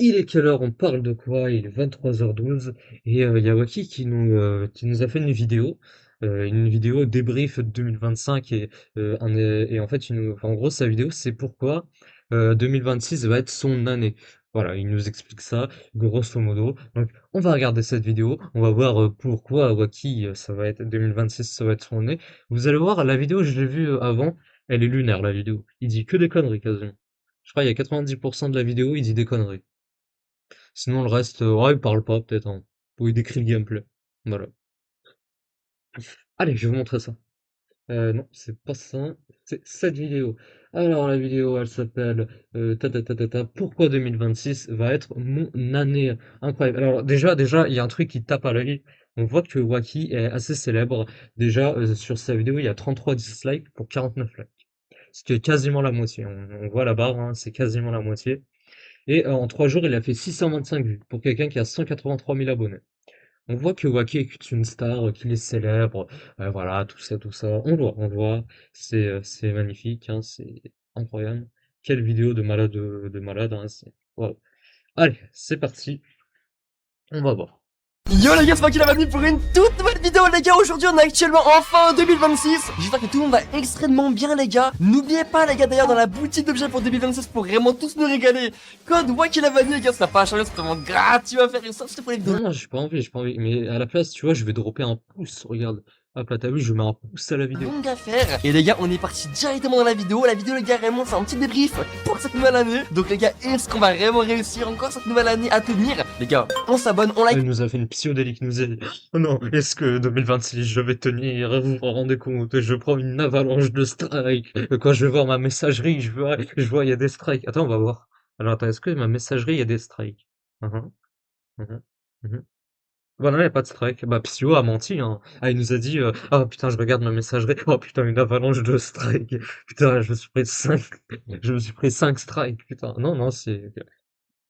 Il est quelle heure? On parle de quoi? Il est 23h12 et il y a Waki qui nous a fait une vidéo débrief de 2025 et en fait, enfin, en gros, sa vidéo, c'est pourquoi 2026 va être son année. Voilà, il nous explique ça, grosso modo. Donc, on va regarder cette vidéo, on va voir pourquoi Waki, ça va être 2026, ça va être son année. Vous allez voir, la vidéo, je l'ai vue avant, elle est lunaire, la vidéo. Il dit que des conneries, quasiment. Je crois qu'il y a 90% de la vidéo, il dit des conneries. Sinon, le reste, ouais, il parle pas, peut-être, hein. Ou il décrit le gameplay. Voilà. Allez, je vais vous montrer ça. Non, c'est pas ça. C'est cette vidéo. Alors, la vidéo, elle s'appelle Pourquoi 2026 va être mon année incroyable. Alors, déjà, il y a un truc qui tape à l'œil. On voit que Wacky est assez célèbre. Déjà, sur sa vidéo, il y a 33 dislikes pour 49 likes. Ce qui est quasiment la moitié. On voit la barre, hein, c'est quasiment la moitié. Et en 3 jours, il a fait 625 vues pour quelqu'un qui a 183 000 abonnés. On voit que Wacky est une star, qu'il est célèbre, voilà, tout ça, tout ça. On le voit, c'est magnifique, hein, c'est incroyable. Quelle vidéo de malade, hein, waouh. Allez, c'est parti, on va voir. Yo les gars, c'est moi qui l'a venu pour une toute nouvelle vidéo les gars. Aujourd'hui on est actuellement en fin 2026. J'espère que tout le monde va extrêmement bien les gars. N'oubliez pas les gars d'ailleurs dans la boutique d'objets pour 2026 pour vraiment tous nous régaler. Code moi qui l'a venu les gars, ça n'a pas changé, c'est vraiment gratuit à faire et ça c'est pour les vidéos. Non, non, j'ai pas envie, mais à la place, tu vois, je vais dropper un pouce, regarde. Hop là, t'as vu, je mets un pouce à la vidéo. Longue affaire. Et les gars, on est parti directement dans la vidéo. La vidéo les gars, vraiment c'est un petit débrief pour cette nouvelle année. Donc les gars, est-ce qu'on va vraiment réussir encore cette nouvelle année à tenir? Les gars, on s'abonne, on like. Il nous a fait une psychodélique, nous a dit, oh non, est-ce que 2026 je vais tenir? Vous vous rendez compte? Je prends une avalanche de strikes. Quand je vais voir ma messagerie, je vois, il y a des strikes. Attends, on va voir. Alors, attends, est-ce que ma messagerie, il y a des strikes? Mhm, mhm, mhm. Bah non, il n'y a pas de strike. Bah, Psyo a menti, hein. Ah, il nous a dit, ah putain, je regarde ma messagerie. Oh putain, une avalanche de strikes. Putain, je me suis pris 5 strikes, putain. Non, non,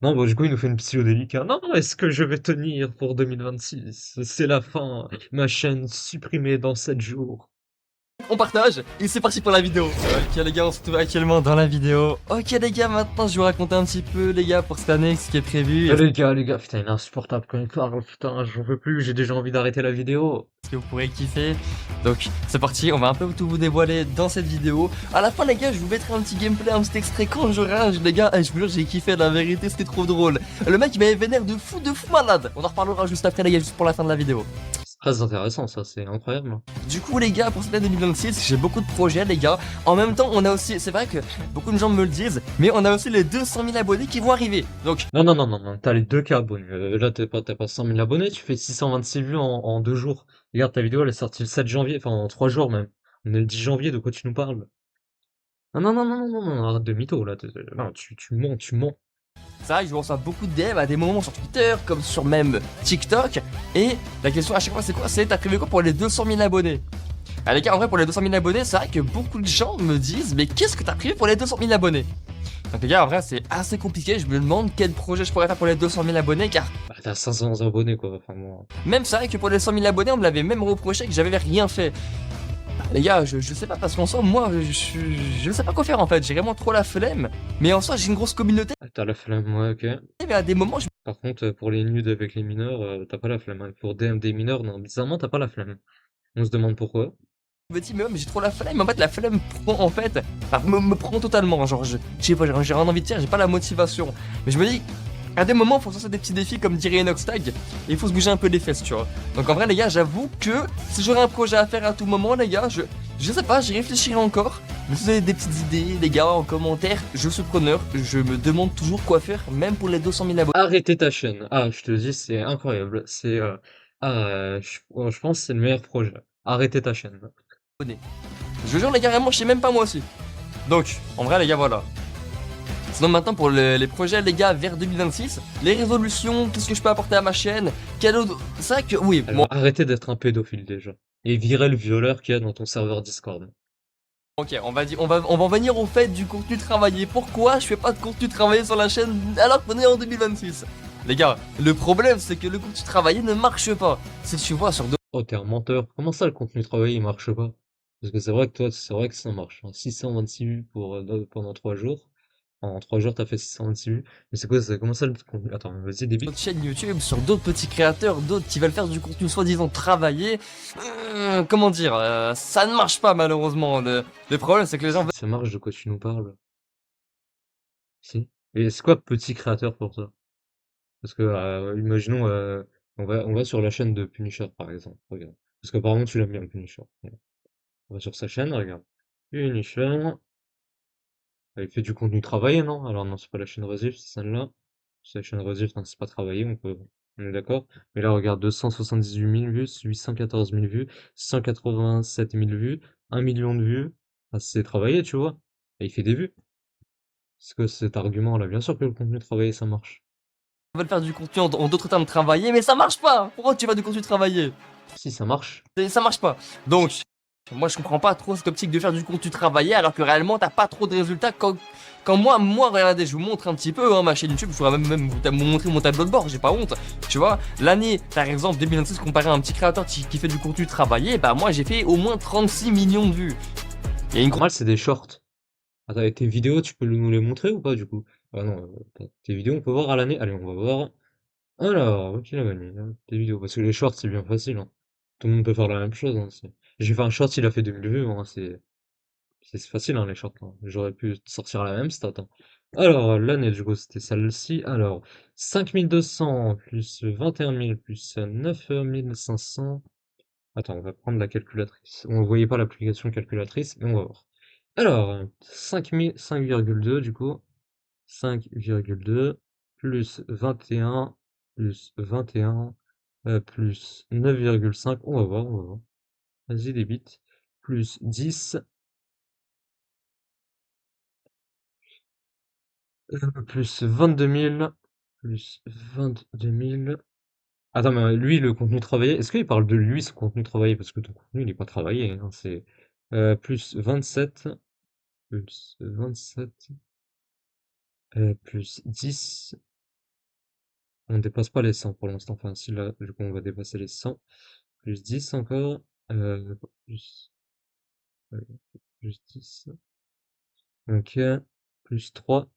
non, bon, du coup, il nous fait une psychodélique, hein. Non, est-ce que je vais tenir pour 2026? C'est la fin. Ma chaîne supprimée dans 7 jours. On partage et c'est parti pour la vidéo. Ok les gars, on se trouve actuellement dans la vidéo. Ok les gars, maintenant je vais vous raconter un petit peu les gars pour cette année ce qui est prévu. Les gars, putain, il est insupportable quand il parle. Putain, j'en peux plus, j'ai déjà envie d'arrêter la vidéo. Ce que vous pourrez kiffer. Donc c'est parti, on va un peu tout vous dévoiler dans cette vidéo. À la fin les gars, je vous mettrai un petit gameplay, un petit extrait quand je rage les gars. Et je vous jure, j'ai kiffé, la vérité c'était trop drôle. Le mec il m'avait vénère de fou malade. On en reparlera juste après les gars, juste pour la fin de la vidéo. C'est très intéressant, ça, c'est incroyable, hein. Du coup les gars, pour cette année 2026, j'ai beaucoup de projets les gars. En même temps, on a aussi, c'est vrai que beaucoup de gens me le disent, mais on a aussi les 200 000 abonnés qui vont arriver. Donc Non, non, non, non, non, t'as les 2K abonnés. Là, t'as pas 100 000 abonnés, tu fais 626 vues en 2 jours. Regarde, ta vidéo, elle est sortie le 7 janvier, enfin en 3 jours même. On est le 10 janvier, de quoi tu nous parles? Non, non, non, non, non, non, non, arrête de mytho, là. Non, tu mens, tu mens. c'est vrai que je reçois beaucoup de DM à des moments sur Twitter, comme sur même TikTok. Et la question à chaque fois c'est quoi? C'est t'as prévu quoi pour les 200 000 abonnés? Ah les gars, en vrai pour les 200 000 abonnés, c'est vrai que beaucoup de gens me disent mais qu'est-ce que t'as prévu pour les 200 000 abonnés? Donc les gars, en vrai c'est assez compliqué, je me demande quel projet je pourrais faire pour les 200 000 abonnés car Bah, t'as 500 abonnés, quoi. Enfin, bon. même c'est vrai que pour les 100 000 abonnés, on me l'avait même reproché que j'avais rien fait. Les gars, je sais pas parce qu'en soi, moi, je sais pas quoi faire en fait, j'ai vraiment trop la flemme. Mais en soi, j'ai une grosse communauté, Ah, t'as la flemme, ouais, ok. mais à des moments, je Par contre, pour les nudes avec les mineurs, t'as pas la flemme, hein. Pour DM des mineurs, non, bizarrement, t'as pas la flemme. On se demande pourquoi. me dis, mais ouais, mais j'ai trop la flemme. En fait, la flemme prend en fait, enfin, me prend totalement. Genre, je sais pas, j'ai rien envie de dire, j'ai pas la motivation. Mais je me dis, à des moments, faut se lancer des petits défis comme dirait Enoxtag, et il faut se bouger un peu les fesses, tu vois. Donc en vrai, les gars, j'avoue que si j'aurais un projet à faire à tout moment, les gars, je sais pas, j'y réfléchirai encore. Mais si vous avez des petites idées, les gars, en commentaire, je suis preneur. Je me demande toujours quoi faire, même pour les 200 000 Arrêtez ta chaîne. Ah, je te dis, c'est incroyable. Je pense que c'est le meilleur projet. Arrêtez ta chaîne. abonnés. Je vous jure, les gars, vraiment, je sais même pas moi aussi. Donc, en vrai, les gars, voilà. Sinon maintenant pour les projets les gars vers 2026, les résolutions, qu'est-ce que je peux apporter à ma chaîne, quel autre... C'est vrai que oui, bon, Alors, arrêtez d'être un pédophile déjà. Et virez le violeur qu'il y a dans ton serveur Discord. ok, on va dire, on va en venir au fait du contenu travaillé. Pourquoi je fais pas de contenu travaillé sur la chaîne alors qu'on est en 2026? Les gars, le problème c'est que le contenu travaillé ne marche pas. Si tu vois sur Oh, t'es un menteur. Comment ça, le contenu travaillé, il marche pas? Parce que c'est vrai que toi, c'est vrai que ça marche, hein. 626 vues pendant 3 jours. En 3 jours, t'as fait 626 vues. Mais c'est quoi, comment ça le contenu? Attends, vas-y, débite. d'autres chaînes YouTube, sur d'autres petits créateurs, d'autres qui veulent faire du contenu soi-disant travaillé. Comment dire, ça ne marche pas malheureusement. Le problème c'est que les gens Si veulent ça marche, de quoi tu nous parles? Si. Et c'est quoi petit créateur pour toi? Parce que, imaginons, on va sur la chaîne de Punisher, par exemple. Regarde. Parce qu'apparemment, tu l'aimes bien, Punisher. Regarde. On va sur sa chaîne, regarde. Punisher. Il fait du contenu travaillé, non? Alors non, c'est pas la chaîne Rosif, c'est celle-là. C'est la chaîne Rosif, non, c'est pas travaillé, on est d'accord. Mais là, regarde, 278 000 vues, 814 000 vues, 187 000 vues, 1 million de vues. Ah, c'est travaillé, tu vois. Et il fait des vues. Parce que cet argument-là, bien sûr que le contenu travaillé, ça marche. faire du contenu en d'autres termes travaillé, mais ça marche pas. Pourquoi tu vas du contenu travaillé? Si, ça marche. Ça marche pas. Donc, moi je comprends pas trop cette optique de faire du contenu travaillé alors que réellement t'as pas trop de résultats quand moi, regardez, je vous montre un petit peu ma chaîne YouTube, je pourrais même vous montrer mon tableau de bord, j'ai pas honte. Tu vois, l'année, par exemple, 2026, comparé à un petit créateur qui fait du contenu travaillé, bah moi j'ai fait au moins 36 millions de vues. Il y a une grosse Normal, c'est des shorts. Attends, et tes vidéos, tu peux nous les montrer ou pas, du coup? Ah non, tes vidéos, on peut voir à l'année. Allez, on va voir. Alors, qui l'a gagné, hein, tes vidéos. Parce que les shorts, c'est bien facile, hein. Tout le monde peut faire la même chose, hein. J'ai fait un short, il a fait 2000 vues, hein. C'est facile, hein, les shorts, hein. J'aurais pu sortir la même stat, hein. Alors, l'année, du coup, c'était celle-ci. Alors, 5200 plus 21 000 plus 9500. Attends, on va prendre la calculatrice. On ne voyait pas l'application calculatrice, mais on va voir. Alors, 5000, 5,2 du coup. 5,2 plus 21 plus 21 plus 9,5. On va voir, on va voir. Vas-y, débite. Plus 10 plus 22 000 plus 22 000. Attends, mais lui, le contenu travaillé, est-ce qu'il parle de lui, son contenu travaillé? Parce que ton contenu, il n'est pas travaillé, hein, c'est plus 27 plus 27 plus 10. On dépasse pas les 100 pour l'instant. Enfin, si là, du coup, on va dépasser les 100. Plus 10 encore. Plus, euh, plus 10. Ok. Plus 3.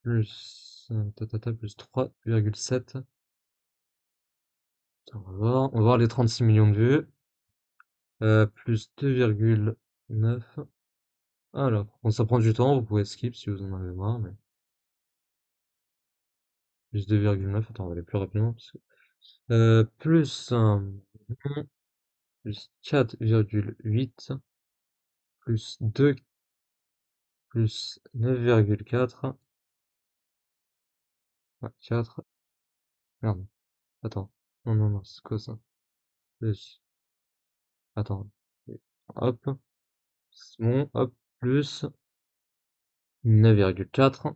Plus, plus 3,7. On va voir. On va voir les 36 millions de vues. Plus 2,9. Alors, bon, ça prend du temps. Vous pouvez skip si vous en avez marre. Mais plus 2,9. Attends, on va aller plus rapidement. Plus, plus 4,8. Plus 2 plus 9,4. Ouais, 4. Merde. Attends. Non, non, non, c'est quoi ça? Plus. Attends. Hop. C'est bon. Hop. Plus 9,4.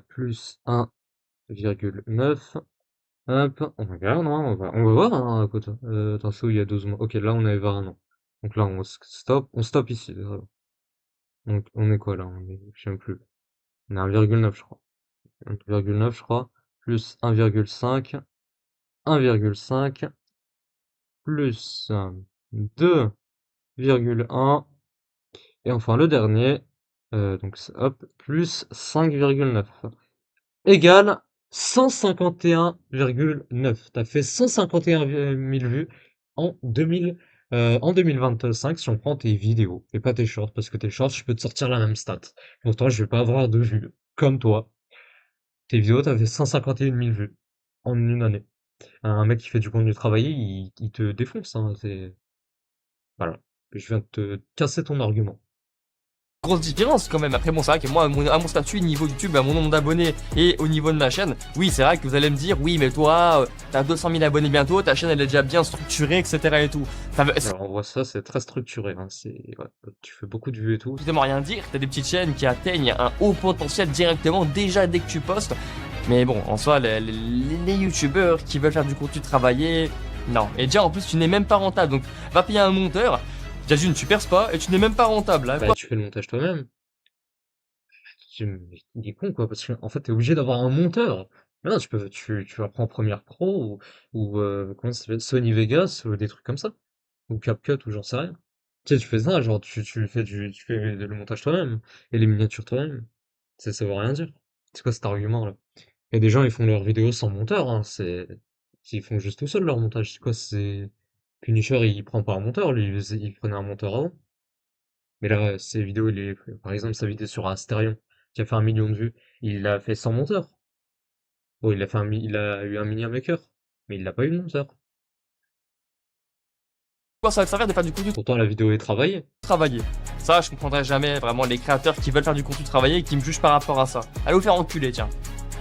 Plus 1,9. Hop. On regarde, hein, on va voir, hein, écoute. Attends, c'est où il y a 12 mois. Ok, là, on est vers un an. Donc là, on stop ici. Donc, on est quoi là? Je sais même plus. On est à 1,9, je crois. 1,9, je crois. Plus 1,5. 1,5. Plus 2,1 et enfin le dernier, donc hop, plus 5,9 égale 151,9. T'as fait 151 000 vues en 2000, en 2025 si on prend tes vidéos et pas tes shorts, parce que tes shorts, je peux te sortir la même stat. Pourtant, je vais pas avoir de vues comme toi. Tes vidéos, t'as fait 151 000 vues en une année. Un mec qui fait du contenu travaillé, il te défonce, hein, voilà. Je viens de te casser ton argument. grosse différence quand même. Après, bon, c'est vrai que moi, à mon statut, niveau YouTube, à mon nombre d'abonnés et au niveau de ma chaîne, oui, c'est vrai que vous allez me dire, oui, mais toi, t'as 200 000 abonnés bientôt, ta chaîne, elle est déjà bien structurée, etc. et tout. Ça veut Alors, on voit ça, c'est très structuré, hein, ouais, tu fais beaucoup de vues et tout. évidemment rien dire. T'as des petites chaînes qui atteignent un haut potentiel directement déjà dès que tu postes. Mais bon, en soi, les youtubeurs qui veulent faire du contenu travaillé, non. Et déjà, en plus, tu n'es même pas rentable. Donc, va payer un monteur. Déjà, d'une, tu perces pas et tu n'es même pas rentable. Hein. Bah, tu fais le montage toi-même. Il est con, quoi, parce que, en fait, t'es obligé d'avoir un monteur. Mais non, tu apprends Premiere Pro ou comment ça s'appelle, Sony Vegas, ou des trucs comme ça. Ou CapCut, ou j'en sais rien. Tu sais, tu fais ça, genre, tu fais le montage toi-même et les miniatures toi-même. Ça veut rien dire. C'est quoi cet argument-là? Il y a des gens, ils font leurs vidéos sans monteur, hein, ils font juste tout seul leur montage. C'est quoi, c'est, Punisher, il prend pas un monteur, lui, il prenait un monteur avant. Mais là, ses vidéos, par exemple, sa vidéo sur Astérion, qui a fait 1 million de vues, il l'a fait sans monteur. Oh, il a eu un mini maker, mais il n'a pas eu de monteur. Quoi, ça va te servir de faire du contenu Pourtant, la vidéo est travaillée. travaillé. Ça, je comprendrai jamais vraiment les créateurs qui veulent faire du contenu travaillé et qui me jugent par rapport à ça. Allez vous faire enculer, tiens.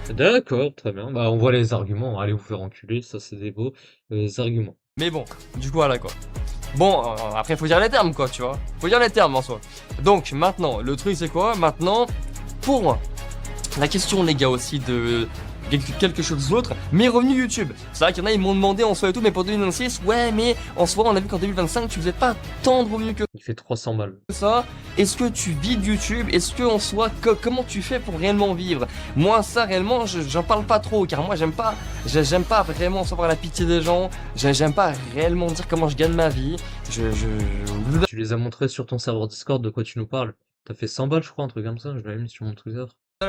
D'accord, très bien. Bah, on voit les arguments. Allez vous faire enculer, ça c'est des beaux arguments. Mais bon, du coup, voilà quoi. Bon, après, faut dire les termes, quoi, tu vois. Faut dire les termes en soi. Donc, maintenant, le truc, c'est quoi? Maintenant, pour la question, les gars, aussi de quelque chose d'autre, mes revenus YouTube. C'est vrai qu'il y en a, ils m'ont demandé en soi et tout, mais pour 2026, ouais, mais en soi, on a vu qu'en 2025, tu faisais pas tant de revenus que Il fait 300 balles. ça. Est-ce que tu vis de YouTube? Est-ce que en soi, comment tu fais pour réellement vivre? Moi, ça, réellement, j'en parle pas trop, car moi, j'aime pas vraiment savoir la pitié des gens. J'aime pas réellement dire comment je gagne ma vie. Tu les as montrés sur ton serveur Discord de quoi tu nous parles. T'as fait 100 balles, je crois, un truc comme ça. Je l'avais mis sur mon Twitter.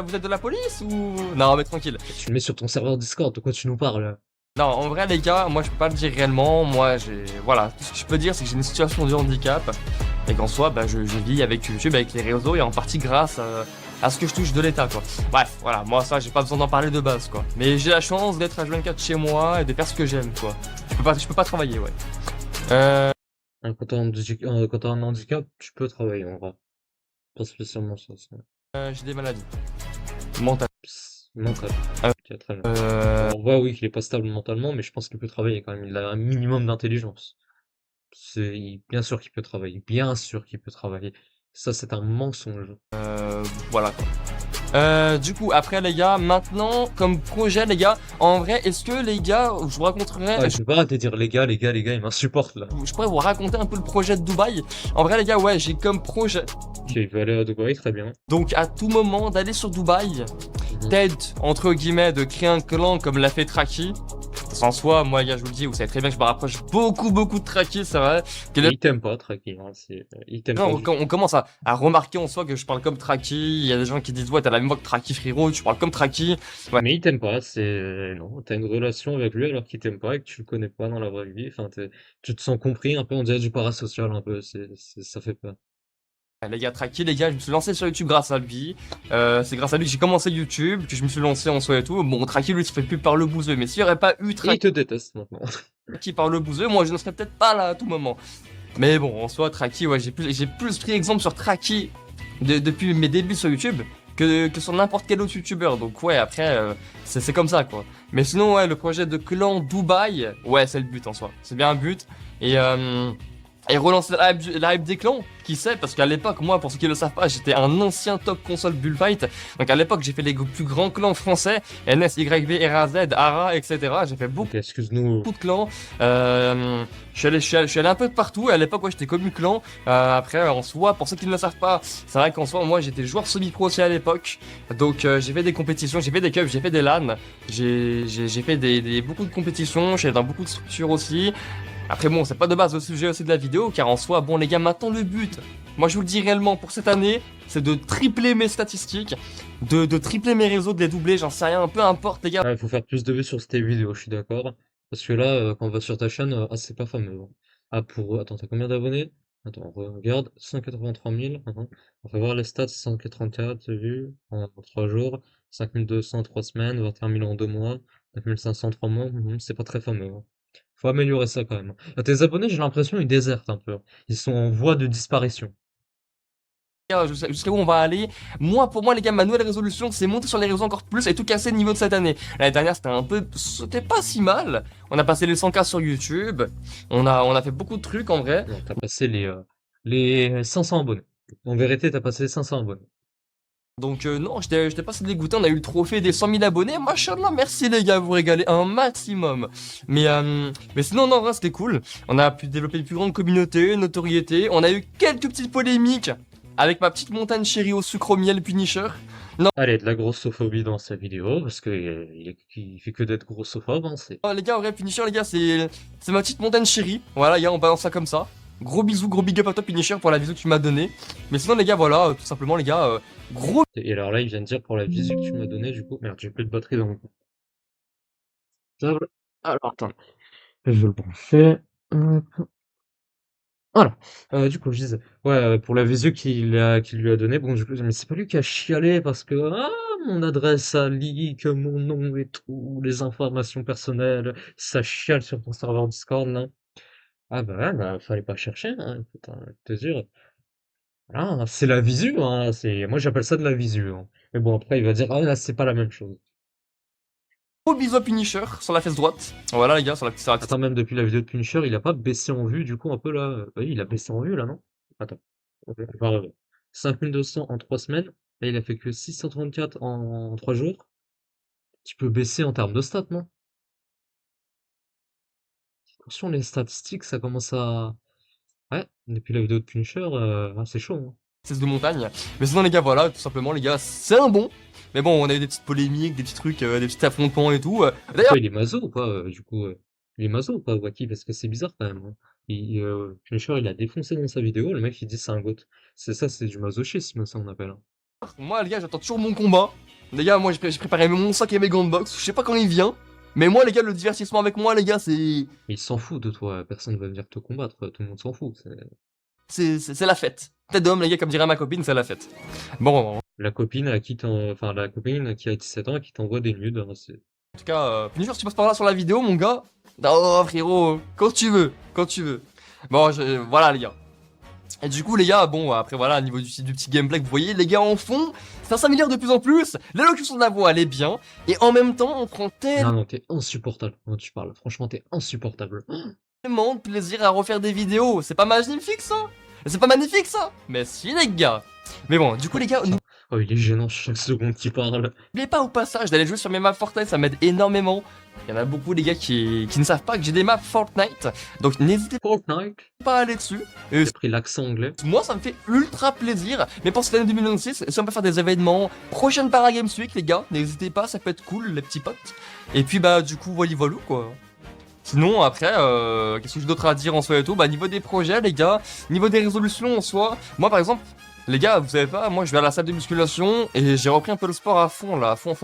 Vous êtes de la police ou... Non, mais tranquille. Tu le mets sur ton serveur Discord, de quoi tu nous parles? Non, en vrai, les gars, moi, je peux pas le dire réellement. Moi, voilà, tout ce que je peux dire, c'est que j'ai une situation de handicap. Et qu'en soi, bah, je vis avec YouTube, avec les réseaux, et en partie grâce à ce que je touche de l'État, quoi. Bref, voilà, moi, ça, j'ai pas besoin d'en parler de base, quoi. Mais j'ai la chance d'être à 24 chez moi et de faire ce que j'aime, quoi. Je peux pas travailler, ouais. Hein, quand t'as un handicap, tu peux travailler en vrai. Pas spécialement ça. J'ai des maladies mentales. Mental. Ah, Ok, très bien. Alors, on voit, oui, qu'il est pas stable mentalement, mais je pense qu'il peut travailler quand même. Il a un minimum d'intelligence. Bien sûr qu'il peut travailler. Bien sûr qu'il peut travailler. Ça, c'est un mensonge. voilà, quoi. Du coup, après, les gars, maintenant, comme projet, les gars, en vrai, est-ce que, les gars, je vous raconterai, Ouais, je vais pas arrêter de dire les gars, ils m'insupportent là. je pourrais vous raconter un peu le projet de Dubaï. En vrai, les gars, ouais, j'ai comme projet, Ok, il veut aller à Dubaï, très bien. donc à tout moment, d'aller sur Dubaï, Mhm. peut-être, entre guillemets, de créer un clan comme l'a fait Traki. Sans soi, moi, les gars, je vous le dis, vous savez très bien que je me rapproche beaucoup de Traki, c'est vrai. Que Et il t'aime pas, Traki, hein, il t'aime pas non, du tout. on commence à remarquer en soi que je parle comme Traki. Il y a des gens qui disent, ouais, t'as la même voix que Traki, frérot, tu parles comme Traki. Ouais. Mais il t'aime pas, non, t'as une relation avec lui alors qu'il t'aime pas et que tu le connais pas dans la vraie vie. Enfin, tu te sens compris un peu, on dirait du parasocial un peu, ça fait peur. Les gars, Traki, les gars, je me suis lancé sur YouTube grâce à lui. C'est grâce à lui que j'ai commencé YouTube, que je me suis lancé en soi et tout. Bon, Traki, lui, il se fait plus par le bouseux. Mais s'il y aurait pas eu Et il Traki te déteste maintenant. par le bouseux, moi, je ne serais peut-être pas là à tout moment. Mais bon, en soi, Traki, ouais, j'ai plus pris exemple sur Traki depuis mes débuts sur YouTube que sur n'importe quel autre YouTuber. Donc ouais, après, c'est comme ça, quoi. Mais sinon, ouais, le projet de clan Dubaï, ouais, c'est le but en soi. C'est bien un but. Et, euh, et relancer la hype des clans, qui sait, parce qu'à l'époque, moi, pour ceux qui ne le savent pas, j'étais un ancien top console Bullfight. Donc à l'époque, j'ai fait les plus grands clans français, NS, YV, RAZ, ARA, etc. J'ai fait Ok, excuse-nous. beaucoup de clans. Je suis allé un peu de partout. Et à l'époque, ouais, j'étais commu clan. Après, en soi, pour ceux qui ne le savent pas, c'est vrai qu'en soi, moi, j'étais joueur semi-pro aussi à l'époque. Donc, j'ai fait des compétitions, j'ai fait des cups, j'ai fait des LAN. J'ai fait beaucoup de compétitions. J'étais dans beaucoup de structures aussi. Après, bon, c'est pas de base le sujet aussi de la vidéo, car en soi, bon, les gars, maintenant, le but, moi, je vous le dis réellement pour cette année, c'est de tripler mes statistiques, de tripler mes réseaux, de les doubler, j'en sais rien, peu importe, les gars. Ah, il faut faire plus de vues sur tes vidéos, je suis d'accord. Parce que là, quand on va sur ta chaîne, ah, c'est pas fameux, hein. Ah, attends, t'as combien d'abonnés? Attends, on regarde, 183 000. On va voir les stats, 184 vues en 3 jours, 5200 en 3 semaines, 21 000 en 2 mois, 9500 en 3 mois. C'est pas très fameux, hein. Faut améliorer ça quand même. Ah, tes abonnés, j'ai l'impression, ils désertent un peu. Ils sont en voie de disparition. Jusqu'à où on va aller. Moi, pour moi, les gars, ma nouvelle résolution, c'est monter sur les réseaux encore plus et tout casser le niveau de cette année. L'année dernière, c'était pas si mal. On a passé les 100K sur YouTube. On a fait beaucoup de trucs en vrai. Non, t'as passé les 500 abonnés. En vérité, t'as passé les 500 abonnés. Donc, non, j'étais pas assez dégoûté. On a eu le trophée des 100 000 abonnés. Machallah, merci les gars, vous régalez un maximum. Mais sinon, non, en vrai, c'était cool. On a pu développer une plus grande communauté, une notoriété. On a eu quelques petites polémiques avec ma petite montagne chérie au sucre au miel Punisher. Allez, de la grossophobie dans sa vidéo, parce que il fait que d'être grossophobe, hein, Oh, les gars, en vrai, Punisher, les gars, c'est ma petite montagne chérie. Voilà, les gars, on balance ça comme ça. Gros bisous, gros big up à toi Punisher pour la visu que tu m'as donné. Mais sinon les gars, voilà, tout simplement les gars, gros Et alors là, il vient de dire pour la visu que tu m'as donnée, du coup, merde, j'ai plus de batterie dans mon portable. Alors, attends, je vais le brancher. Hop. Voilà. Du coup, je disais, ouais, pour la visu qu'il lui a donnée, bon, du coup, mais c'est pas lui qui a chialé parce que, ah, mon adresse a leak, mon nom et tout, les informations personnelles, ça chiale sur ton serveur Discord, là. Ah bah ouais, bah, fallait pas chercher, hein, écoute, hein, je te jure. Voilà, c'est la visu, hein, moi j'appelle ça de la visu, hein. Mais bon, après, il va dire, ah, là, c'est pas la même chose. gros bisous à Punisher sur la fesse droite. Voilà les gars, sur la petite. Attends, même depuis la vidéo de Punisher, il a pas baissé en vue, du coup, un peu là. Oui, il a baissé en vue là, non? Attends. On va revoir. 5200 en 3 semaines. Là, il a fait que 634 en 3 jours. Tu peux baisser en termes de stats, non? Attention, les statistiques, ça commence à. Ouais, depuis la vidéo de Punisher, c'est chaud, hein. De montagne. Mais sinon les gars, voilà, tout simplement les gars, c'est un bon. Mais bon, on a eu des petites polémiques, des petits trucs, des petits affrontements et tout. D'ailleurs, Quoi, il est maso ou pas, du coup? Il est maso ou pas, Wacky? Parce que c'est bizarre quand même, hein. Punisher, il a défoncé dans sa vidéo, le mec il dit c'est un goat. C'est ça, c'est du masochisme, ça on appelle, hein. moi les gars, j'attends toujours mon combat. Les gars, moi j'ai préparé mon sac et mes gants de boxe. Je sais pas quand il vient. Mais moi les gars, le divertissement avec moi les gars, c'est Mais il s'en fout de toi, personne va venir te combattre, tout le monde s'en fout. c'est la fête. Tête d'homme les gars, comme dirait ma copine, c'est la fête. Bon, en La copine à qui enfin la copine qui a 17 ans et qui t'envoie des nudes, hein, tout cas, Punisher, si tu passes par là sur la vidéo, mon gars. Oh frérot, quand tu veux, quand tu veux. Bon, voilà les gars. Et du coup les gars, bon après voilà, au niveau du petit gameplay que vous voyez, les gars en fond, ça s'améliore de plus en plus, l'élocution de la voix elle est bien, et en même temps on prend Non, non, t'es insupportable quand tu parles. Franchement, t'es insupportable. tellement de plaisir à refaire des vidéos, c'est pas magnifique ça? C'est pas magnifique ça? Mais si les gars. Mais bon, du coup les gars, Putain. Oh, il est gênant chaque seconde qu'il parle. n'oubliez pas au passage d'aller jouer sur mes maps Fortnite, ça m'aide énormément. Il y en a beaucoup les gars qui ne savent pas que j'ai des maps Fortnite, donc n'hésitez Fortnite. pas à aller dessus. Et J'ai pris l'accent anglais. moi, ça me fait ultra plaisir. Mais pour cette année 2026, si on peut faire des événements, prochaine Paragames Week, les gars, n'hésitez pas, ça peut être cool, les petits potes. Et puis, bah, du coup, voilà, quoi. Sinon, après, qu'est-ce que j'ai d'autre à dire en soi et tout? Bah, niveau des projets, les gars, niveau des résolutions en soi, moi, par exemple, les gars, vous savez pas, moi, je vais à la salle de musculation et j'ai repris un peu le sport à fond, là, à fond.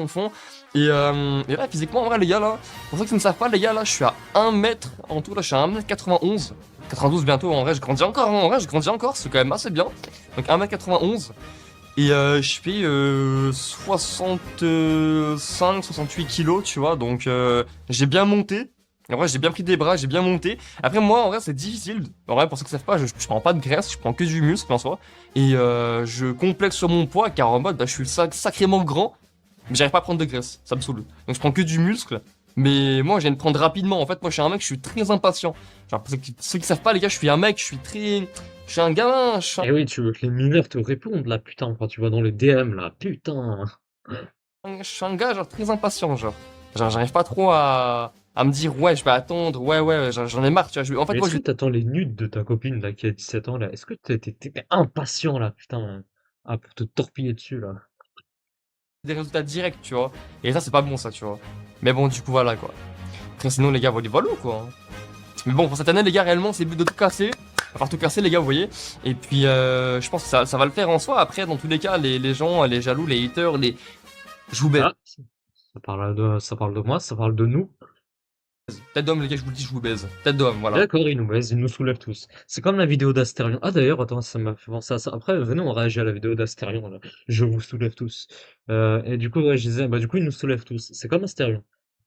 Et là, physiquement, en vrai, les gars, là, pour ceux qui ne savent pas, les gars, là, je suis à 1 mètre en tout, là, je suis à 1m91. 92 bientôt, en vrai, je grandis encore, hein, en vrai, je grandis encore, c'est quand même assez bien. Donc 1m91. Et je fais 65-68 kilos, tu vois, donc j'ai bien monté. En vrai, j'ai bien pris des bras, j'ai bien monté. Après, moi, en vrai, c'est difficile. En vrai, pour ceux qui savent pas, je prends pas de graisse, je prends que du muscle en soi. Et je complexe sur mon poids, car en mode, bah, je suis sacrément grand, mais j'arrive pas à prendre de graisse, ça me saoule. Donc je prends que du muscle. Mais moi, je viens de prendre rapidement. En fait, moi, je suis un mec, je suis très impatient. Genre, pour ceux qui savent pas, les gars, je suis un mec, je suis très. Je suis un gamin, Eh oui, tu veux que les mineurs te répondent là, putain, quand tu vas dans les DM là, putain. je suis un gars, genre, très impatient, genre. Genre, j'arrive pas trop à me dire, ouais, je vais attendre, ouais, j'en ai marre, tu vois. En fait, Mais moi, est-ce que t'attends les nudes de ta copine là qui a 17 ans là? Est-ce que t'es impatient là, putain, pour te torpiller dessus là? des résultats directs, tu vois. Et ça, c'est pas bon, ça, tu vois. Mais bon, du coup, voilà, quoi. Après, sinon, les gars, voilà, quoi. Mais bon, pour cette année, les gars, réellement, c'est le but de tout casser. Enfin, tout casser, les gars, vous voyez. Et puis, je pense que ça va le faire en soi. Après, dans tous les cas, les gens, les jaloux, les haters, je vous baise. Ah, ça parle de moi, ça parle de nous. Tête d'homme, les gars, je vous le dis, je vous baise. Tête d'homme, voilà. D'accord, il nous baise, il nous soulève tous. C'est comme la vidéo d'Astérion. Ah d'ailleurs, attends, ça m'a fait penser à ça. Après, venez, on réagit à la vidéo d'Astérion, là. Je vous soulève tous. Et du coup, ouais, je disais, bah du coup, il nous soulève tous. C'est comme Astérion.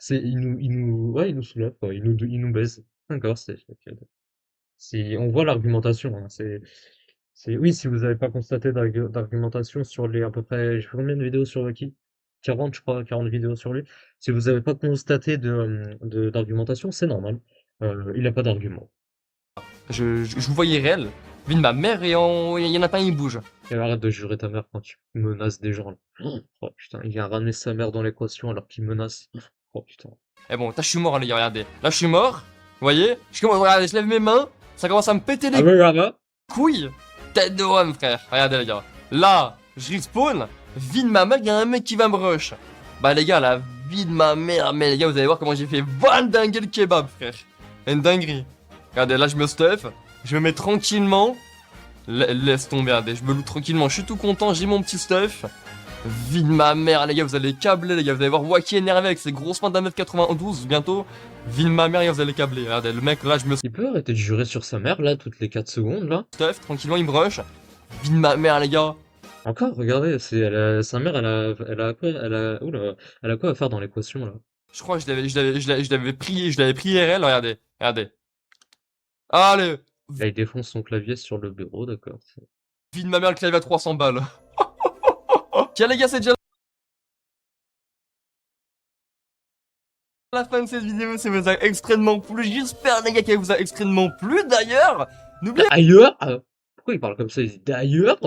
Ouais, il nous soulève, quoi. Il nous baise. D'accord, ok. On voit l'argumentation, hein. Oui, si vous n'avez pas constaté d'argumentation sur les à peu près, j'ai fait combien de vidéos sur Waki? 40, je crois, 40 vidéos sur lui. Si vous n'avez pas constaté d'argumentation, c'est normal. Il n'a pas d'argument. Je vous voyais réel. Vu de ma mère et il y en a pas un, il bouge. Et arrête de jurer ta mère quand tu menaces des gens, là. Oh putain, il vient ramener sa mère dans l'équation alors qu'il menace. Oh putain. Et bon, là, je suis mort, les gars, regardez. Là, je suis mort. Vous voyez? Regardez, je lève mes mains. Ça commence à me péter les Ah bah, couilles. Tête de homme, frère. Regardez, les gars. Là, je respawn. Vie de ma mère, il y a un mec qui va me rush. Bah, les gars, la vie de ma mère. Mais les gars, vous allez voir comment j'ai fait Van dingue le kebab, frère. Une dinguerie. Regardez, là, je me stuff. Je me mets tranquillement. Laisse tomber, regardez, je me loot tranquillement. Je suis tout content, j'ai mon petit stuff. Vie de ma mère, les gars, vous allez câbler, les gars. Vous allez voir Wacky énervé avec ses grosses mains d'1m92 bientôt. Vie de ma mère, les gars, vous allez câbler. Regardez, le mec, là, je me Il peut arrêter de jurer sur sa mère, là, toutes les 4 secondes, là? stuff, tranquillement, il me rush. Vie de ma mère, les gars. Encore, regardez, sa mère, oula, elle a quoi à faire dans l'équation, là? Je crois que je l'avais pris IRL, regardez, regardez. Allez, Là, il défonce son clavier sur le bureau, d'accord. vie de ma mère, le clavier à 300 balles. Tiens, les gars, c'est déjà la fin de cette vidéo. Ça vous a extrêmement plu. J'espère, les gars, qu'elle vous a extrêmement plu. D'ailleurs, n'oubliez D'ailleurs? Pourquoi il parle comme ça? Il dit d'ailleurs?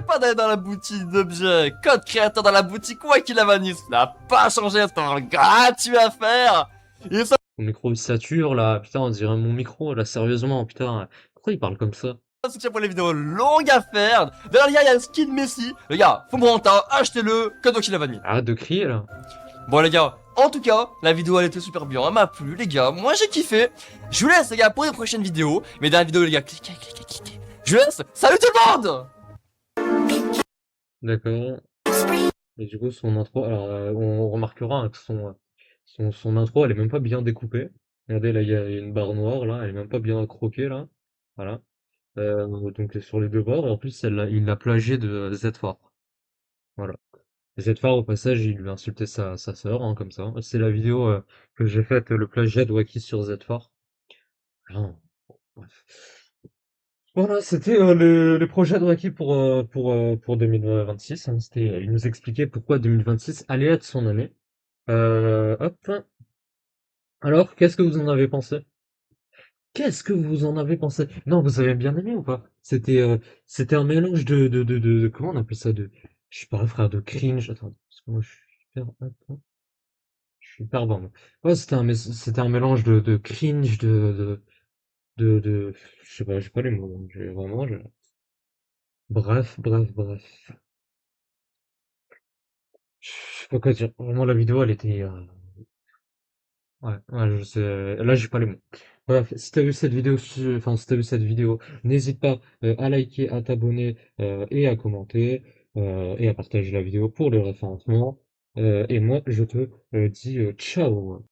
pas d'aller dans la boutique d'objets. Code créateur dans la boutique Wacky la Vanille. Ça n'a pas changé, c'est un gratuit à faire. Et ça Mon micro il sature, là. Putain, on dirait mon micro, là, sérieusement, putain. Pourquoi il parle comme ça? soutient pour les vidéos longues à faire. D'ailleurs, les gars, il y a un skin Messi. Les gars, faut me rentrer, achetez-le. Code Wacky la Vanille. Arrête de crier, là. Bon les gars, en tout cas, la vidéo elle était super bien, elle m'a plu les gars, moi j'ai kiffé. Je vous laisse les gars pour une prochaine vidéo. Mais dans la vidéo les gars, cliquez, cliquez, cliquez. Je vous laisse, salut tout le monde. D'accord. Et du coup, son intro, alors, on remarquera hein, que son intro, elle est même pas bien découpée. Regardez, là, il y a une barre noire, là, elle est même pas bien croquée, là. Voilà. Donc, sur les deux bords, et en plus, il l'a plagié de Z4. Voilà. Z4, au passage, il lui a insulté sa sœur, hein, comme ça. C'est la vidéo que j'ai faite, le plagiat de Wacky sur Z4. Ah, bref. Voilà, c'était les projets de Wacky pour 2026. Hein. Il nous expliquait pourquoi 2026 allait être son année. Hop. Alors, qu'est-ce que vous en avez pensé? Qu'est-ce que vous en avez pensé? Non, vous avez bien aimé ou pas? C'était un mélange comment on appelle ça? Je sais pas, frère, de cringe. Attends, parce que moi, je suis hyper, attends, je suis hyper bon. Ouais, c'était un mélange de cringe, je sais pas, j'ai pas les mots. Vraiment, bref. Je sais pas quoi dire. Vraiment, la vidéo, elle était, ouais, je sais. Là, j'ai pas les mots. Bref, si t'as vu cette vidéo, si t'as vu cette vidéo, n'hésite pas à liker, à t'abonner et à commenter et à partager la vidéo pour le référencement. Et moi, je te dis ciao.